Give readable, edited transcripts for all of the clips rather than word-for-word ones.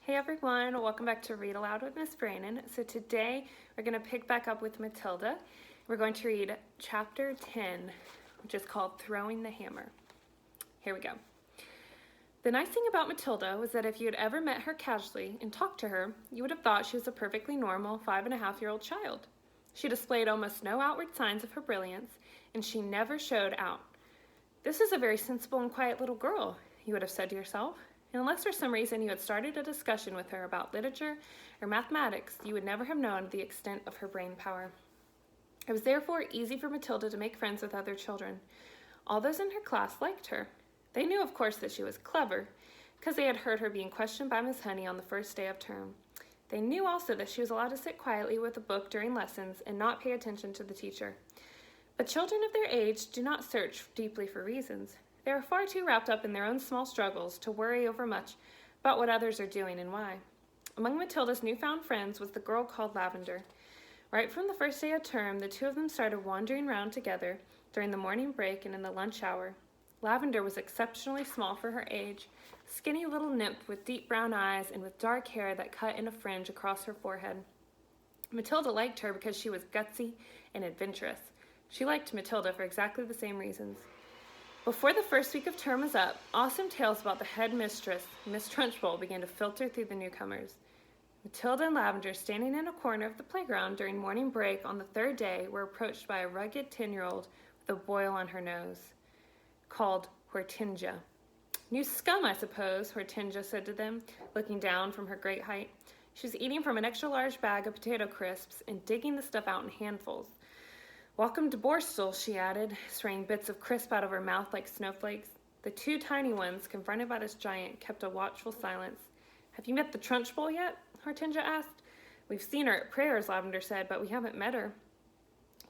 Hey everyone, welcome back to Read Aloud with Miss Brannon. So today we're going to pick back up with Matilda. We're going to read chapter 10, which is called Throwing the Hammer. Here we go. The nice thing about Matilda was that if you had ever met her casually and talked to her, you would have thought she was a perfectly normal 5.5-year-old child. She displayed almost no outward signs of her brilliance, and she never showed out. This is a very sensible and quiet little girl, you would have said to yourself. Unless for some reason you had started a discussion with her about literature or mathematics, you would never have known the extent of her brain power. It was therefore easy for Matilda to make friends with other children. All those in her class liked her. They knew, of course, that she was clever, because they had heard her being questioned by Miss Honey on the first day of term. They knew also that she was allowed to sit quietly with a book during lessons and not pay attention to the teacher. But children of their age do not search deeply for reasons. They are far too wrapped up in their own small struggles to worry overmuch about what others are doing and why. Among Matilda's newfound friends was the girl called Lavender. Right from the first day of term, the two of them started wandering around together during the morning break and in the lunch hour. Lavender was exceptionally small for her age, skinny little nymph with deep brown eyes and with dark hair that cut in a fringe across her forehead. Matilda liked her because she was gutsy and adventurous. She liked Matilda for exactly the same reasons. Before the first week of term was up, awesome tales about the head mistress, Miss Trunchbull, began to filter through the newcomers. Matilda and Lavender, standing in a corner of the playground during morning break on the third day, were approached by a rugged 10-year-old with a boil on her nose, called Hortensia. "New scum, I suppose," Hortensia said to them, looking down from her great height. She was eating from an extra-large bag of potato crisps and digging the stuff out in handfuls. "Welcome to Borstal," she added, spraying bits of crisp out of her mouth like snowflakes. The two tiny ones, confronted by this giant, kept a watchful silence. "Have you met the Trunchbull yet?" Hortensia asked. "We've seen her at prayers," Lavender said, "but we haven't met her."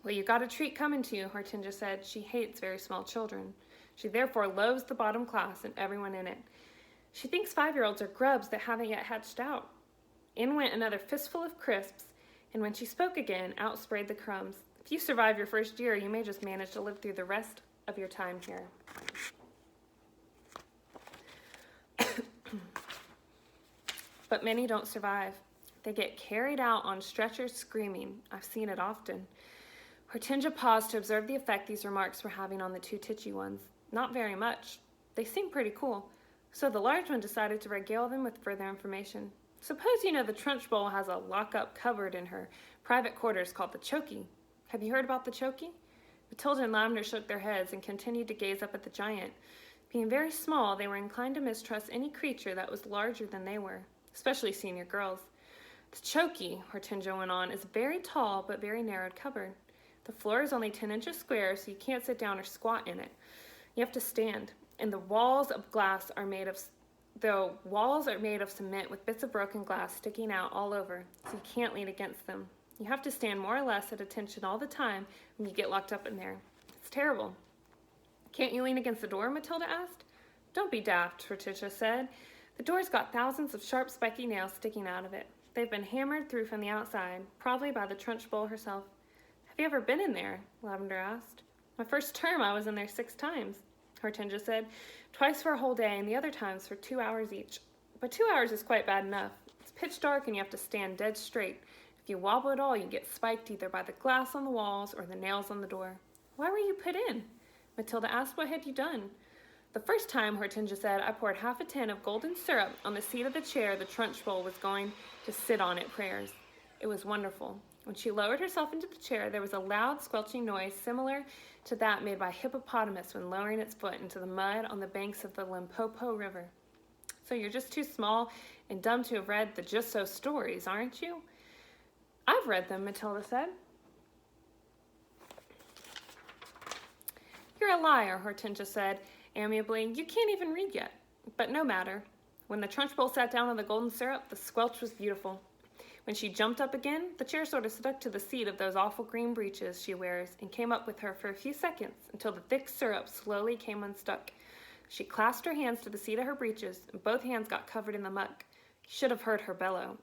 "Well, you got a treat coming to you," Hortensia said. "She hates very small children. She therefore loathes the bottom class and everyone in it. She thinks 5-year-olds are grubs that haven't yet hatched out." In went another fistful of crisps, and when she spoke again, out sprayed the crumbs. "If you survive your first year, you may just manage to live through the rest of your time here." But many don't survive. They get carried out on stretchers screaming. I've seen it often. Hortensia paused to observe the effect these remarks were having on the two titchy ones. Not very much. They seemed pretty cool. So the large one decided to regale them with further information. "Suppose you know the Trunchbull has a lock-up cupboard in her private quarters called the Chokey. Have you heard about the Chokey?" Matilda and Lavender shook their heads and continued to gaze up at the giant. Being very small, they were inclined to mistrust any creature that was larger than they were, especially senior girls. "The Chokey," Hortensia went on, "is a very tall but very narrowed cupboard. The floor is only 10 inches square, so you can't sit down or squat in it. You have to stand, and the walls are made of cement with bits of broken glass sticking out all over, so you can't lean against them. You have to stand more or less at attention all the time when you get locked up in there. It's terrible." "Can't you lean against the door?" Matilda asked. "Don't be daft," Hortensia said. "The door's got thousands of sharp, spiky nails sticking out of it. They've been hammered through from the outside, probably by the Trunchbull herself." "Have you ever been in there?" Lavender asked. "My first term I was in there 6 times, Hortensia said. "Twice for a whole day and the other times for 2 hours each. But 2 hours is quite bad enough. It's pitch dark and you have to stand dead straight. If you wobble at all, you get spiked either by the glass on the walls or the nails on the door." "Why were you put in?" Matilda asked. "What had you done?" "The first time," Hortensia said, "I poured half a tin of golden syrup on the seat of the chair the Trunchbull was going to sit on at prayers. It was wonderful. When she lowered herself into the chair, there was a loud squelching noise similar to that made by a hippopotamus when lowering its foot into the mud on the banks of the Limpopo River." "So you're just too small and dumb to have read the Just So stories, aren't you?" "I've read them," Matilda said. "You're a liar," Hortensia said amiably. "You can't even read yet. But no matter. When the Trunchbull sat down on the golden syrup, the squelch was beautiful. When she jumped up again, the chair sort of stuck to the seat of those awful green breeches she wears and came up with her for a few seconds until the thick syrup slowly came unstuck. She clasped her hands to the seat of her breeches and both hands got covered in the muck. You should have heard her bellow."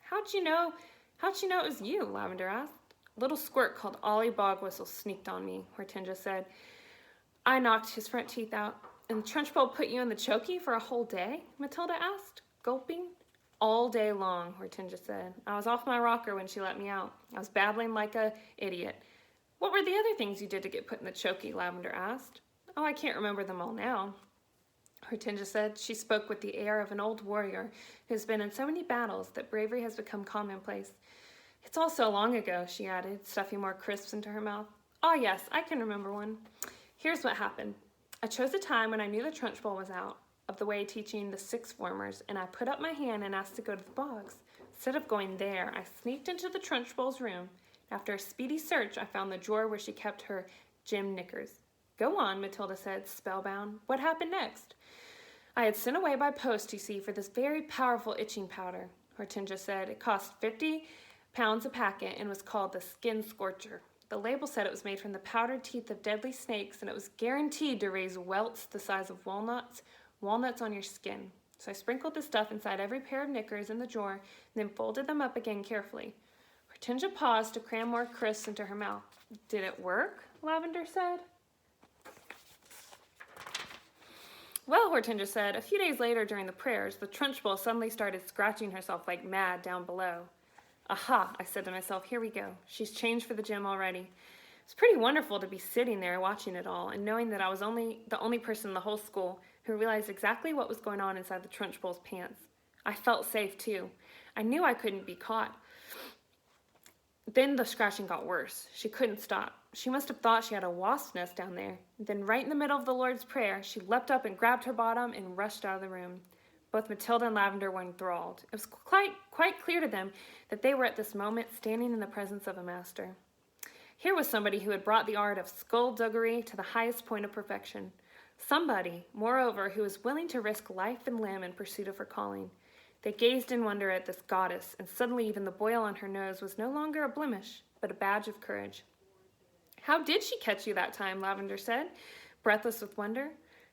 How'd you know it was you?" Lavender asked. "A little squirt called Ollie Bogwhistle sneaked on me," Hortensia said. "I knocked his front teeth out." "And the Trunchbull put you in the Chokey for a whole day?" Matilda asked, gulping. All day long, Hortensia said. I was off my rocker when she let me out. I was babbling like a idiot. What were the other things you did to get put in the chokey? Lavender asked. Oh, I can't remember them all now, Hortensia said. She spoke with the air of an old warrior who's been in so many battles that bravery has become commonplace. It's all so long ago, she added, stuffing more crisps into her mouth. Oh, yes, I can remember one. Here's what happened. I chose a time when I knew the Trunch Bowl was out of the way teaching the sixth formers, and I put up my hand and asked to go to the bogs. Instead of going there, I sneaked into the Trunch Bowl's room. After a speedy search, I found the drawer where she kept her gym knickers. Go on, Matilda said, spellbound. What happened next? I had sent away by post, you see, for this very powerful itching powder, Hortensia said. It cost 50 pounds a packet and was called the Skin Scorcher. The label said it was made from the powdered teeth of deadly snakes, and it was guaranteed to raise welts the size of walnuts on your skin. So I sprinkled the stuff inside every pair of knickers in the drawer and then folded them up again carefully. Hortensia paused to cram more crisps into her mouth. Did it work? Lavender said. Well, Hortensia said, a few days later during the prayers, the Trunch Bowl suddenly started scratching herself like mad down below. Aha, I said to myself, here we go. She's changed for the gym already. It's pretty wonderful to be sitting there watching it all and knowing that I was the only person in the whole school who realized exactly what was going on inside the Trunch Bowl's pants. I felt safe, too. I knew I couldn't be caught. Then the scratching got worse. She couldn't stop. She must have thought she had a wasp nest down there. Then right in the middle of the Lord's Prayer, she leapt up and grabbed her bottom and rushed out of the room. Both Matilda and Lavender were enthralled. It was quite clear to them that they were at this moment standing in the presence of a master. Here was somebody who had brought the art of skullduggery to the highest point of perfection. Somebody, moreover, who was willing to risk life and limb in pursuit of her calling. They gazed in wonder at this goddess, and suddenly even the boil on her nose was no longer a blemish, but a badge of courage. How did she catch you that time? Lavender said, breathless with wonder.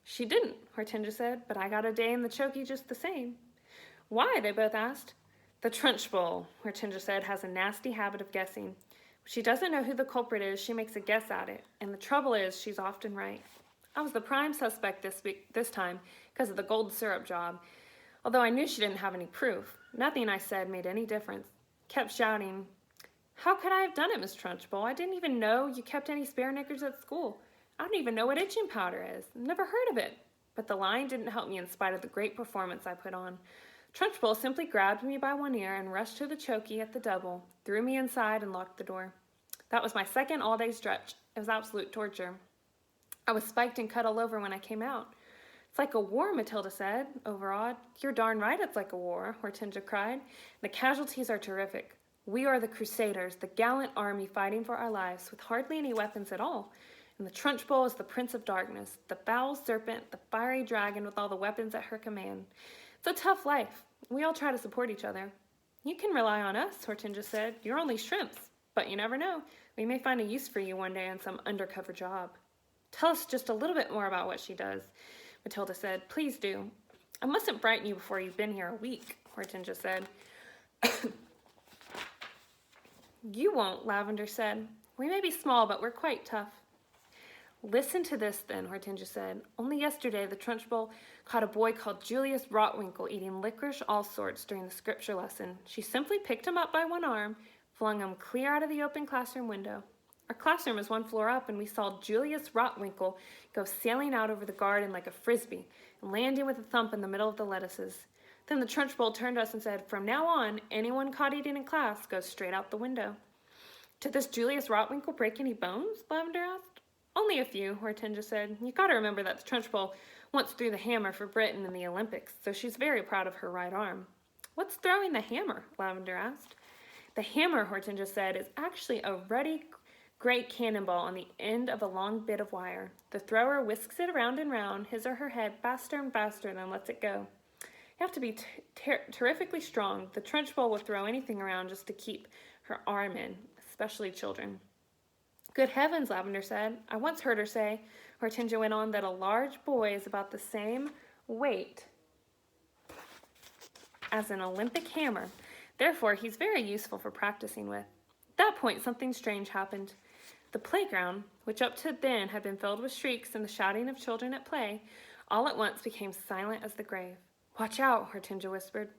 She didn't, Hortensia said, but I got a day in the chokey just the same. Why? They both asked. The Trunch Bowl, Hortensia said, has a nasty habit of guessing. When she doesn't know who the culprit is, she makes a guess at it, and the trouble is she's often right. I was the prime suspect this time because of the gold syrup job, although I knew she didn't have any proof. Nothing I said made any difference. Kept shouting, how could I have done it, Miss Trunch Bowl? I didn't even know you kept any spare knickers at school. I don't even know what itching powder is. Never heard of it. But the lying didn't help me in spite of the great performance I put on. Trunch Bowl simply grabbed me by one ear and rushed to the chokey at the double, threw me inside and locked the door. That was my second all-day stretch. It was absolute torture. I was spiked and cut all over when I came out. It's like a war, Matilda said, overawed. You're darn right it's like a war, Hortensia cried. The casualties are terrific. We are the Crusaders, the gallant army fighting for our lives with hardly any weapons at all. And the Trunch Bowl is the Prince of Darkness, the foul serpent, the fiery dragon with all the weapons at her command. It's a tough life. We all try to support each other. You can rely on us, Hortensia said. You're only shrimps, but you never know. We may find a use for you one day on some undercover job. Tell us just a little bit more about what she does, Matilda said. Please do. I mustn't frighten you before you've been here a week, Hortensia said. You won't, Lavender said. We may be small, but we're quite tough. Listen to this, then, Hortensia said. Only yesterday, the Trunch Bowl caught a boy called Julius Rotwinkle eating licorice all sorts during the scripture lesson. She simply picked him up by one arm, flung him clear out of the open classroom window. Our classroom is one floor up, and we saw Julius Rotwinkle go sailing out over the garden like a frisbee and landing with a thump in the middle of the lettuces. Then the Trunch Bowl turned to us and said, from now on, anyone caught eating in class goes straight out the window. Did this Julius Rotwinkle break any bones? Lavender asked. Only a few, Hortensia said. You gotta remember that the Trunch Bowl once threw the hammer for Britain in the Olympics, so she's very proud of her right arm. What's throwing the hammer? Lavender asked. The hammer, Hortensia said, is actually a ruddy great cannonball on the end of a long bit of wire. The thrower whisks it around and round, his or her head faster and faster, then lets it go. You have to be terrifically strong. The Trunch Bowl will throw anything around just to keep her arm in, especially children. Good heavens, Lavender said. I once heard her say, Hortensia went on, that a large boy is about the same weight as an Olympic hammer. Therefore, he's very useful for practicing with. At that point, something strange happened. The playground, which up to then had been filled with shrieks and the shouting of children at play, all at once became silent as the grave. Watch out, Hortensia whispered.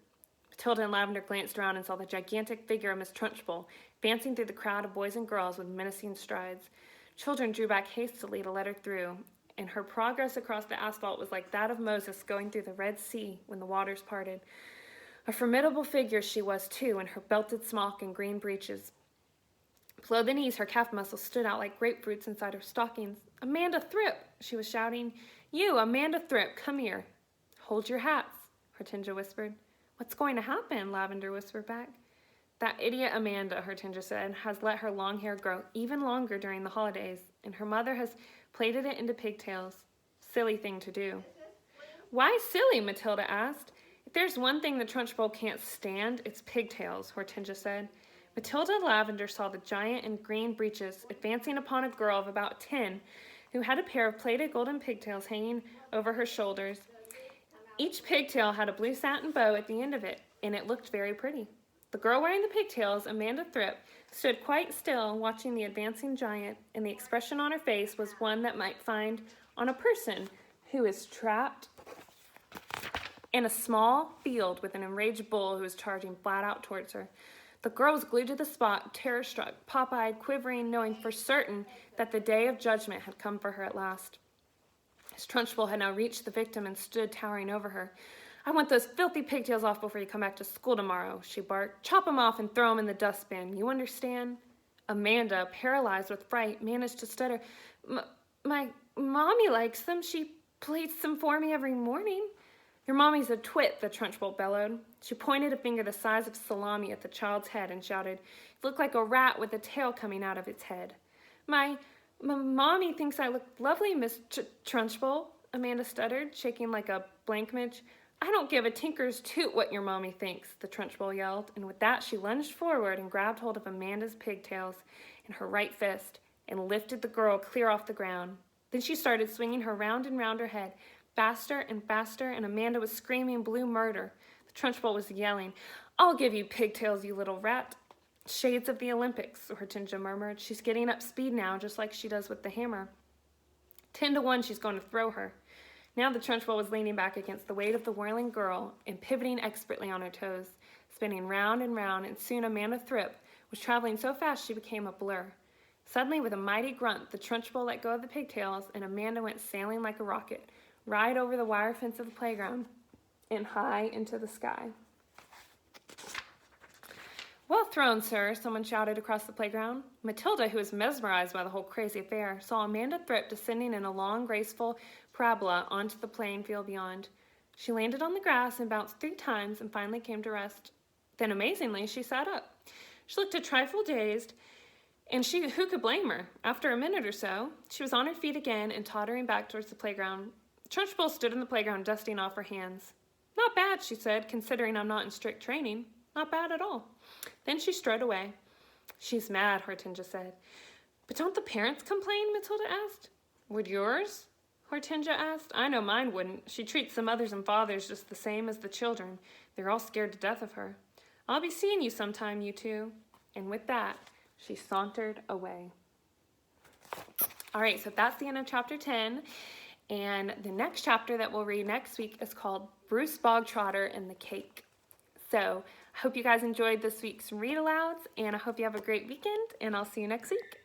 Matilda and Lavender glanced around and saw the gigantic figure of Miss Trunchbull advancing through the crowd of boys and girls with menacing strides. Children drew back hastily to let her through, and her progress across the asphalt was like that of Moses going through the Red Sea when the waters parted. A formidable figure she was, too, in her belted smock and green breeches. Below the knees, her calf muscles stood out like grapefruits inside her stockings. "Amanda Thripp!" she was shouting. "You, Amanda Thripp, come here." "Hold your hats," Hortensia whispered. "What's going to happen?" Lavender whispered back. "That idiot Amanda," Hortensia said, "has let her long hair grow even longer during the holidays, and her mother has plaited it into pigtails. Silly thing to do." "Why silly?" Matilda asked. "If there's one thing the Trunchbull can't stand, it's pigtails," Hortensia said. Matilda and Lavender saw the giant in green breeches advancing upon a girl of about 10 who had a pair of plaited golden pigtails hanging over her shoulders. Each pigtail had a blue satin bow at the end of it, and it looked very pretty. The girl wearing the pigtails, Amanda Thripp, stood quite still watching the advancing giant, and the expression on her face was one that might find on a person who is trapped in a small field with an enraged bull who is charging flat out towards her. The girl was glued to the spot, terror-struck, pop-eyed, quivering, knowing for certain that the day of judgment had come for her at last. Miss Trunchbull had now reached the victim and stood towering over her. "I want those filthy pigtails off before you come back to school tomorrow," she barked. "Chop them off and throw them in the dustbin. You understand?" Amanda, paralyzed with fright, managed to stutter. My mommy likes them. She plaits them for me every morning." "Your mommy's a twit," the Trunchbull bellowed. She pointed a finger the size of salami at the child's head and shouted, "You look like a rat with a tail coming out of its head." My mommy thinks I look lovely, Miss Trunchbull," Amanda stuttered, shaking like a blank midge. "I don't give a tinker's toot what your mommy thinks," the Trunchbull yelled, and with that she lunged forward and grabbed hold of Amanda's pigtails in her right fist and lifted the girl clear off the ground. Then she started swinging her round and round her head, faster and faster, and Amanda was screaming blue murder. The Trunchbull was yelling, "I'll give you pigtails, you little rat." "Shades of the Olympics," Hortensia murmured. "She's getting up speed now, just like she does with the hammer. 10 to 1 she's going to throw her." Now the Trunchbull was leaning back against the weight of the whirling girl and pivoting expertly on her toes, spinning round, and soon Amanda Thripp was traveling so fast she became a blur. Suddenly, with a mighty grunt, the Trunchbull let go of the pigtails, and Amanda went sailing like a rocket, right over the wire fence of the playground and high into the sky. "Well thrown, sir," someone shouted across the playground. Matilda, who was mesmerized by the whole crazy affair, saw Amanda Thripp descending in a long, graceful parabola onto the playing field beyond. She landed on the grass and bounced 3 times and finally came to rest. Then, amazingly, she sat up. She looked a trifle dazed, and who could blame her? After a minute or so, she was on her feet again and tottering back towards the playground. Trunchbull stood in the playground dusting off her hands. "Not bad," she said, "considering I'm not in strict training. Not bad at all." Then she strode away. "She's mad," Hortensia said. "But don't the parents complain?" Matilda asked. "Would yours?" Hortensia asked. "I know mine wouldn't. She treats the mothers and fathers just the same as the children. They're all scared to death of her. I'll be seeing you sometime, you two." And with that, she sauntered away. All right, so that's the end of chapter 10. And the next chapter that we'll read next week is called Bruce Bogtrotter and the Cake. So I hope you guys enjoyed this week's read alouds, and I hope you have a great weekend, and I'll see you next week.